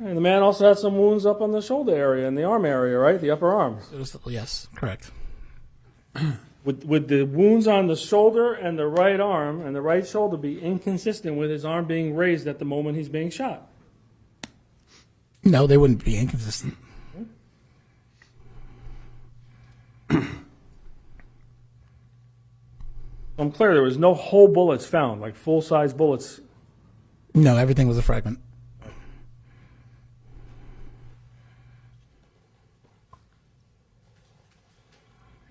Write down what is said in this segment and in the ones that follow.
And the man also had some wounds up on the shoulder area and the arm area, right? The upper arm. Yes, correct. Would the wounds on the shoulder and the right arm and the right shoulder be inconsistent with his arm being raised at the moment he's being shot? No, they wouldn't be inconsistent. I'm clear there was no whole bullets found, like full-size bullets. No, everything was a fragment.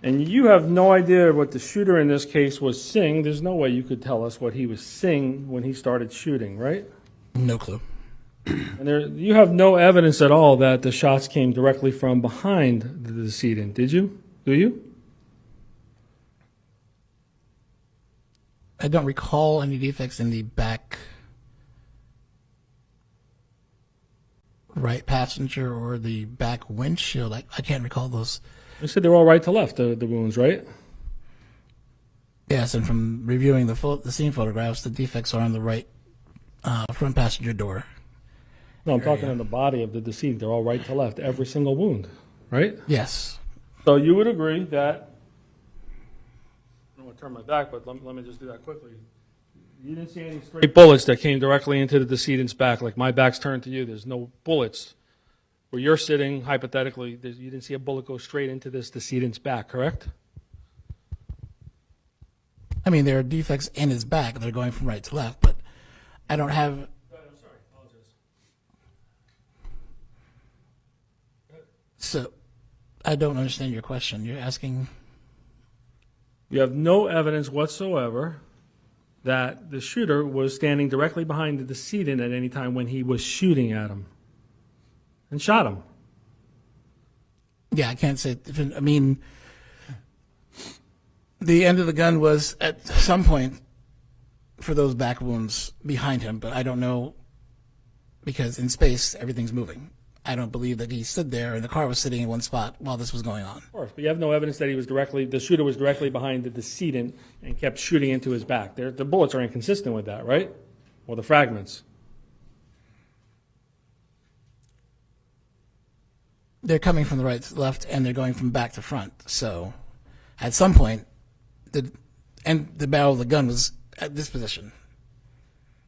And you have no idea what the shooter in this case was seeing. There's no way you could tell us what he was seeing when he started shooting, right? No clue. And you have no evidence at all that the shots came directly from behind the decedent, did you? Do you? I don't recall any defects in the back right passenger or the back windshield. I can't recall those. You said they're all right to left, the wounds, right? Yes, and from reviewing the scene photographs, the defects are on the right front passenger door. No, I'm talking on the body of the decedent. They're all right to left, every single wound, right? Yes. So you would agree that, I don't want to turn my back, but let me just do that quickly. You didn't see any straight bullets that came directly into the decedent's back, like my back's turned to you. There's no bullets. Where you're sitting, hypothetically, you didn't see a bullet go straight into this decedent's back, correct? I mean, there are defects in his back. They're going from right to left, but I don't have... I'm sorry, apologize. So, I don't understand your question. You're asking... You have no evidence whatsoever that the shooter was standing directly behind the decedent at any time when he was shooting at him and shot him. Yeah, I can't say... I mean, the end of the gun was at some point for those back wounds behind him, but I don't know because in space, everything's moving. I don't believe that he stood there and the car was sitting in one spot while this was going on. Of course, but you have no evidence that the shooter was directly behind the decedent and kept shooting into his back. The bullets are inconsistent with that, right? Or the fragments. They're coming from the right to left and they're going from back to front. So at some point, the barrel of the gun was at this position.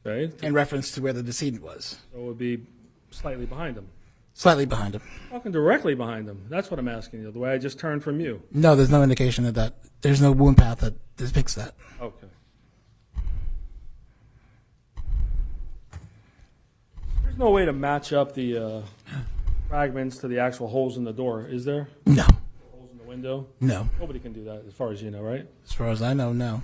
Okay. In reference to where the decedent was. So it would be slightly behind him. Slightly behind him. Walking directly behind him. That's what I'm asking you, the way I just turned from you. No, there's no indication of that. There's no wound path that depicts that. Okay. There's no way to match up the fragments to the actual holes in the door, is there? No. Holes in the window? No. Nobody can do that as far as you know, right? As far as I know, no.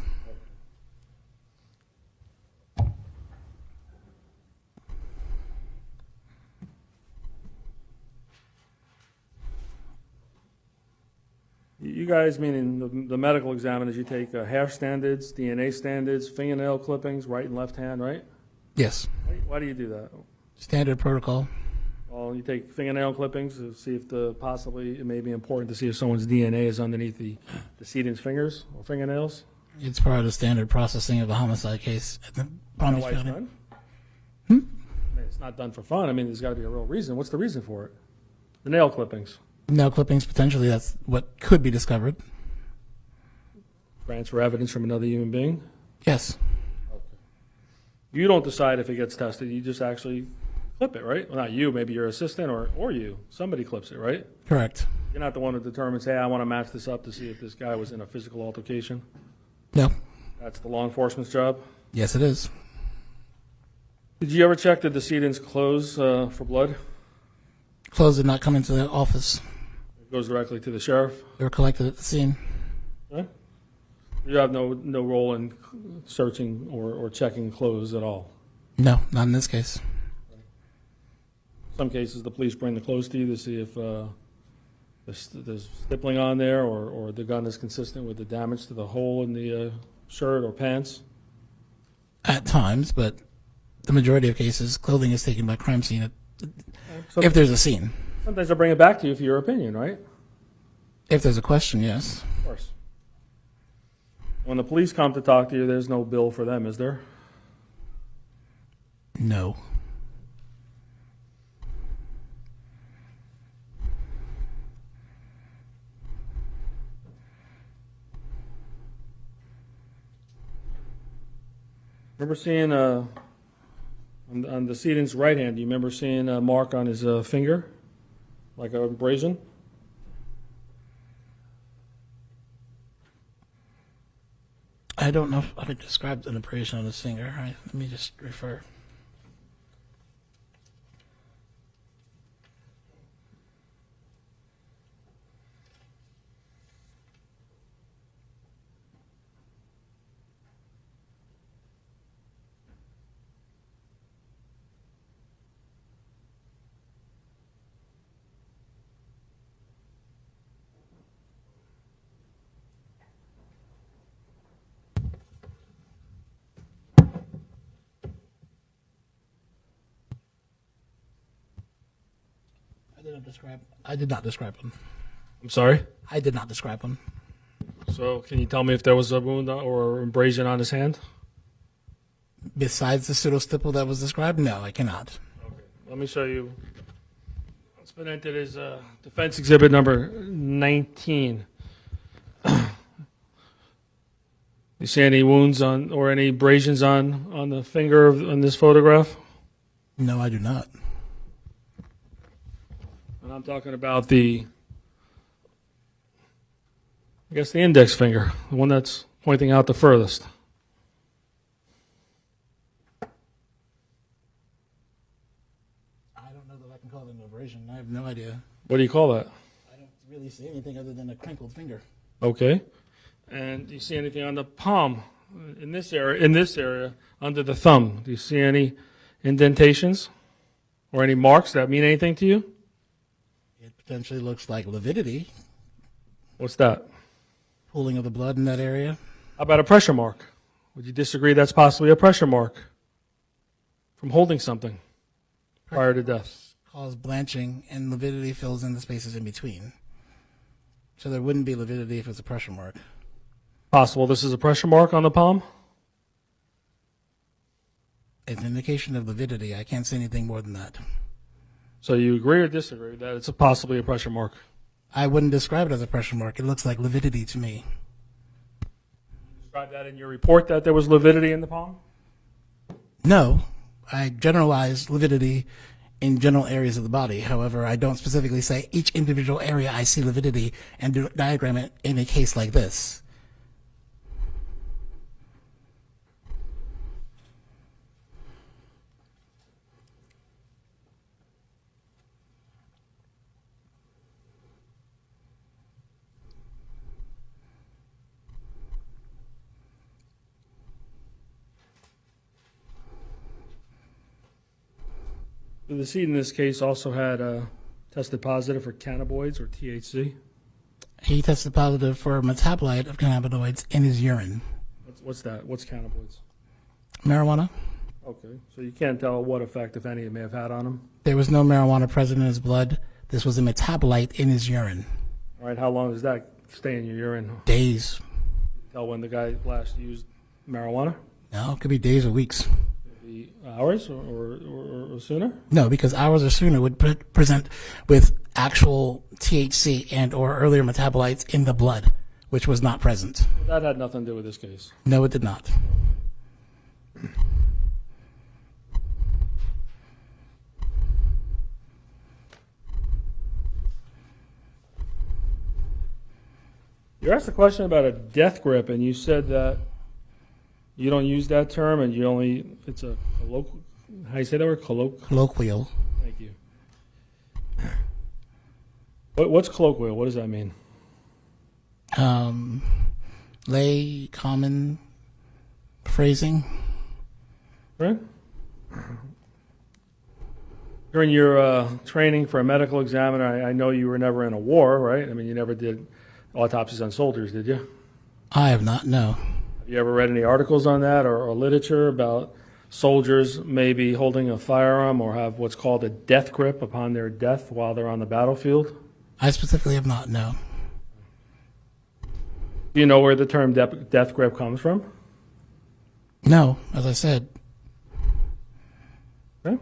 You guys, meaning the medical examiners, you take hair standards, DNA standards, fingernail clippings, right and left hand, right? Yes. Why do you do that? Standard protocol. Well, you take fingernail clippings to see if possibly it may be important to see if someone's DNA is underneath the decedent's fingers or fingernails. It's part of the standard processing of a homicide case at the Palm Beach Why it's County. done? I mean, it's not done for fun. I mean, there's got to be a real reason. What's the reason for it? The nail clippings. Nail clippings, potentially, that's what could be discovered. Transfer evidence from another human being? Yes. Okay. You don't decide if it gets tested. You just actually clip it, right? Well, not you. Maybe your assistant or you. Somebody clips it, right? Correct. You're not the one who determines, hey, I want to match this up to see if this guy was in a physical altercation? No. That's the law enforcement's job? Yes, it is. Did you ever check the decedent's clothes for blood? Clothes did not come into the office. It goes directly to the sheriff? They were collected at the scene. Okay. You have no role in searching or checking clothes at all? No, not in this case. Some cases, the police bring the clothes to you to see if there's stippling on there or the gun is consistent with the damage to the hole in the shirt or pants. At times, but the majority of cases, clothing is taken by crime scene if there's a scene. Sometimes they bring it back to you for your opinion, right? If there's a question, yes. Of course. When the police come to talk to you, there's no bill for them, is there? No. Remember seeing on the decedent's right hand? Do you remember seeing a mark on his finger, like an abrasion? I don't know if I described an abrasion on his finger. Let me just refer. I did not describe one. I'm sorry? I did not describe one. So can you tell me if there was a wound or abrasion on his hand? Besides the pseudostipple that was described, no, I cannot. Okay. Let me show you. It's been entered as defense exhibit number 19. You see any wounds on or any abrasions on the finger on this photograph? No, I do not. And I'm talking about the index finger, the one that's pointing out the furthest. I don't know that I can call it an abrasion. I have no idea. What do you call that? I don't really see anything other than a crinkled finger. Okay. And do you see anything on the palm in this area under the thumb? Do you see any indentations or any marks that mean anything to you? It potentially looks like lividity, What's that? pooling of the blood in that area. How about a pressure mark? Would you disagree that's possibly a pressure mark from holding something prior to death? Cause blanching, and lividity fills in the spaces in between. So there wouldn't be lividity if it's a pressure mark. Possible this is a pressure mark on the palm? It's an indication of lividity. I can't say anything more than that. So you agree or disagree that it's possibly a pressure mark? I wouldn't describe it as a pressure mark. It looks like lividity to me. Describe that in your report that there was lividity in the palm? No, I generalize lividity in general areas of the body. However, I don't specifically say each individual area I see lividity and diagram it in a case like this. The decedent in this case also had tested positive for cannabinoids or THC. He tested positive for a metabolite of cannabinoids in his urine. What's that? What's cannabinoids? Marijuana? Okay, so you can't tell what effect, if any, it may have had on him. There was no marijuana present in his blood. This was a metabolite in his urine. All right, how long does that stay in your urine? Days. Tell when the guy last used marijuana? No, it could be days or weeks. Maybe hours or sooner? No, because hours or sooner would present with actual THC and or earlier metabolites in the blood, which was not present. That had nothing to do with this case. No, it did not. You asked a question about a death grip, and you said that you don't use that term, and it's a colloquial. How do you say that word? Colloquial. Thank you. What's colloquial? What does that mean? Lay common phrasing. Right. During your training for a medical examiner, I know you were never in a war, right? I mean, you never did autopsies on soldiers, did you? I have not, no. Have you ever read any articles on that or literature about soldiers maybe holding a firearm or have what's called a death grip upon their death while they're on the battlefield? I specifically have not, no. Do you know where the term death grip comes from? No, as I said. Okay.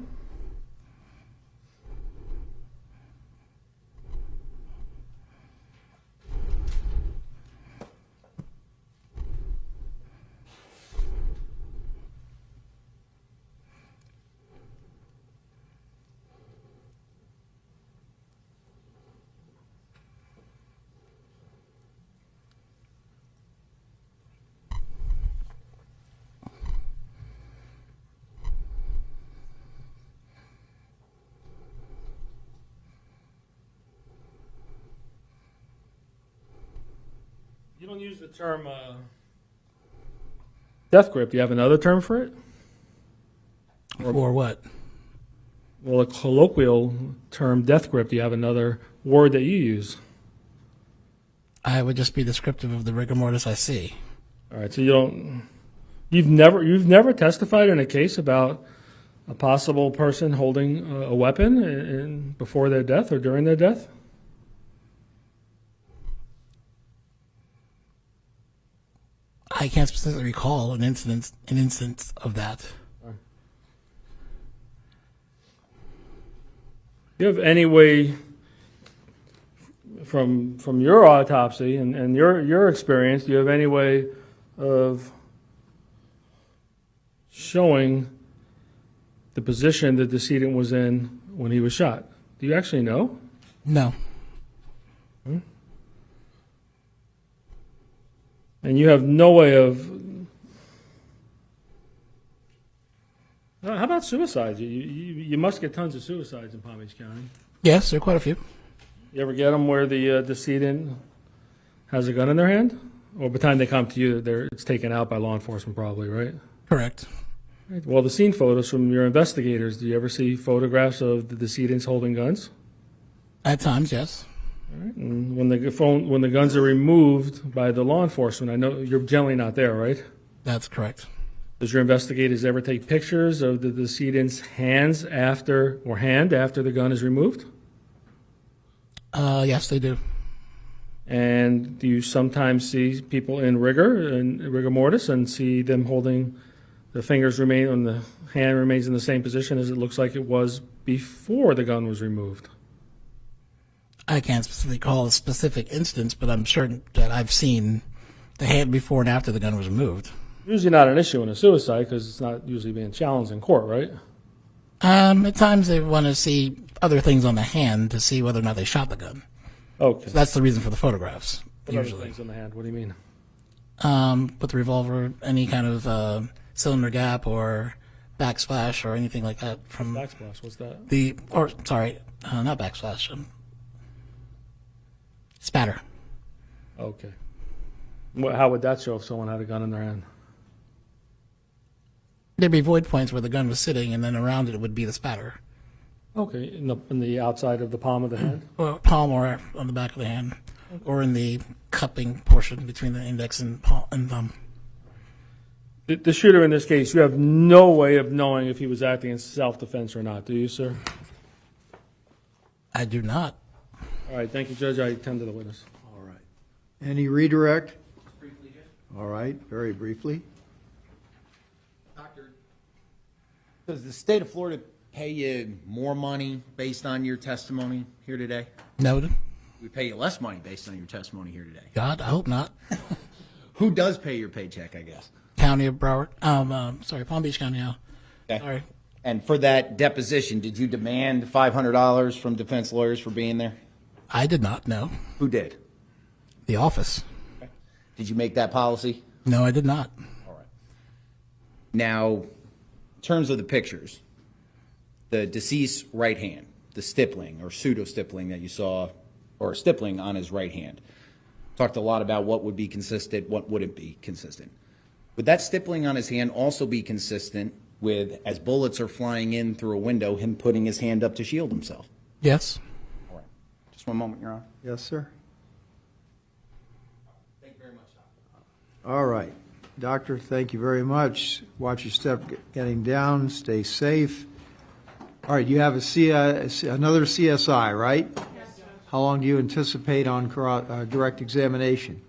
You don't use the term death grip. Do you have another term for it? For what? Well, a colloquial term, death grip. Do you have another word that you use? I would just be descriptive of the rigor mortis I see. All right, so you've never testified in a case about a possible person holding a weapon before their death or during their death? I can't specifically recall an instance of that. Do you have any way, from your autopsy and your experience, do you have any way of showing the position the decedent was in when he was shot? Do you actually know? No. And you have no way of... How about suicides? You must get tons of suicides in Palm Beach County. Yes, there are quite a few. You ever get them where the decedent has a gun in their hand? Or by the time they come to you, it's taken out by law enforcement probably, right? Correct. Right. Well, the scene photos from your investigators, do you ever see photographs of the decedents holding guns? At times, yes. All right. And when the guns are removed by the law enforcement, I know you're generally not there, right? That's correct. Does your investigators ever take pictures of the decedent's hand after the gun is removed? Yes, they do. And do you sometimes see people in rigor mortis, and see them holding the fingers remain on the hand remains in the same position as it looks like it was before the gun was removed? I can't specifically call a specific instance, but I'm certain that I've seen the hand before and after the gun was removed. Usually not an issue in a suicide because it's not usually being challenged in court, right? At times they want to see other things on the hand to see whether or not they shot the gun. Okay. So that's the reason for the photographs, What other usually. things on the hand? What do you mean? With the revolver, any kind of cylinder gap or backsplash or anything like that from Backsplash, what's that? not backsplash, spatter. Okay. How would that show if someone had a gun in their hand? There'd be void points where the gun was sitting, and then around it would be the spatter. Okay, in the outside of the palm of the hand? Or palm or on the back of the hand, or in the cupping portion between the index and thumb. The shooter in this case, you have no way of knowing if he was acting in self-defense or not, do you, sir? I do not. All right, thank you, Judge. I attend to the witness. All right. Any redirect? Briefly, Judge. All right, very briefly. Doctor, does the state of Florida pay you more money based on your testimony here today? Noted. We pay you less money based on your testimony here today. God, I hope not. Who does pay your paycheck, I guess? County of Broward. Palm Beach County now. Okay. Sorry. And for that deposition, did you demand $500 from defense lawyers for being there? I did not know. Who did? The office. Did you make that policy? No, I did not. All right. Now, in terms of the pictures, the deceased's right hand, the stippling or pseudo-stippling that you saw, or stippling on his right hand, talked a lot about what would be consistent, what wouldn't be consistent. Would that stippling on his hand also be consistent with, as bullets are flying in through a window, him putting his hand up to shield himself? Yes. All right. Just one moment, Your Honor. Yes, sir. Thank you very much, Doctor. All right. Doctor, thank you very much. Watch your step getting down. Stay safe. All right, you have another CSI, right? Yes, Judge. How long do you anticipate on direct examination?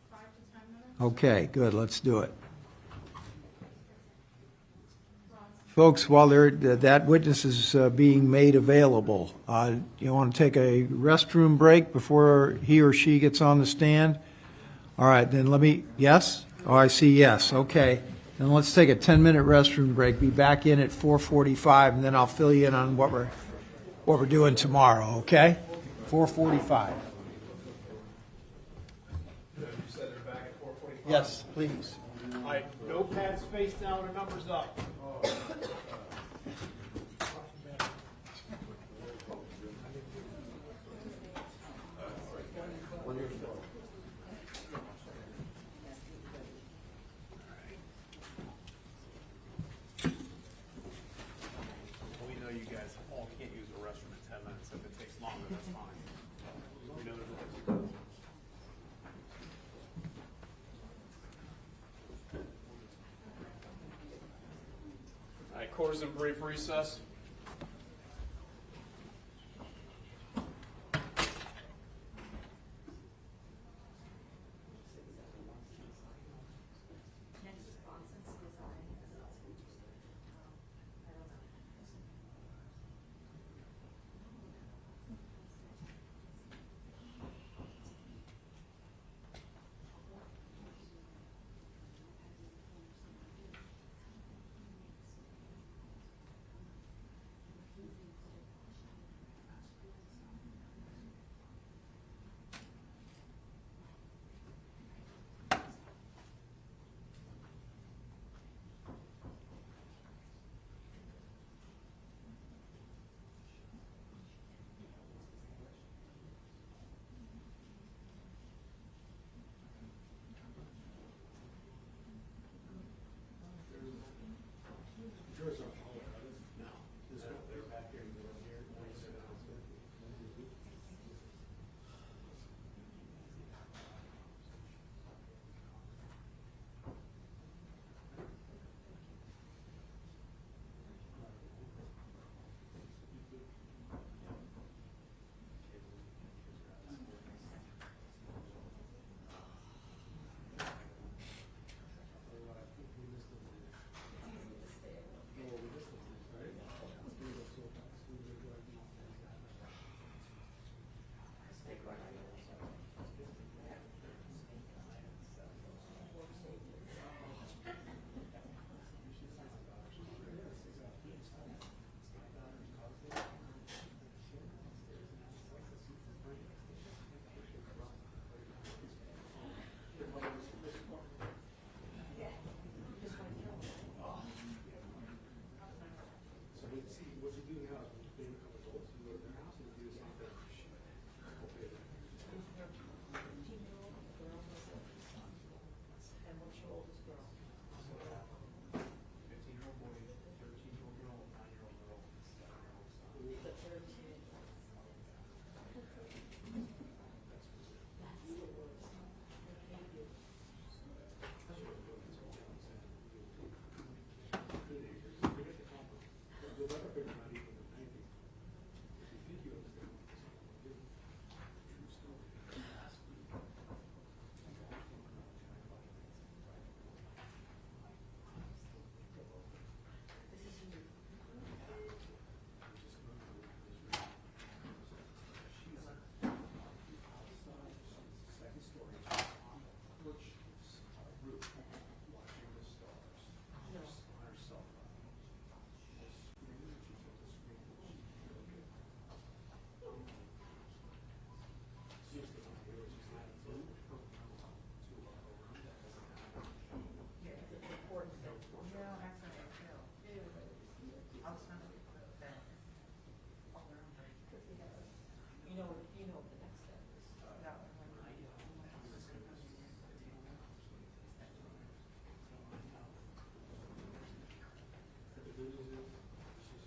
5 to 10 minutes. Okay, good. Let's do it. Folks, while that witness is being made available, you want to take a restroom break before he or she gets on the stand? All right, then yes? Oh, I see yes. Okay. Then let's take a 10-minute restroom break. Be back in at 4:45, and then I'll fill you in on what we're doing tomorrow, okay? 4:45. You said they're back at 4:45? Yes, please. All right, notepads face down or numbers up. course in brief recess.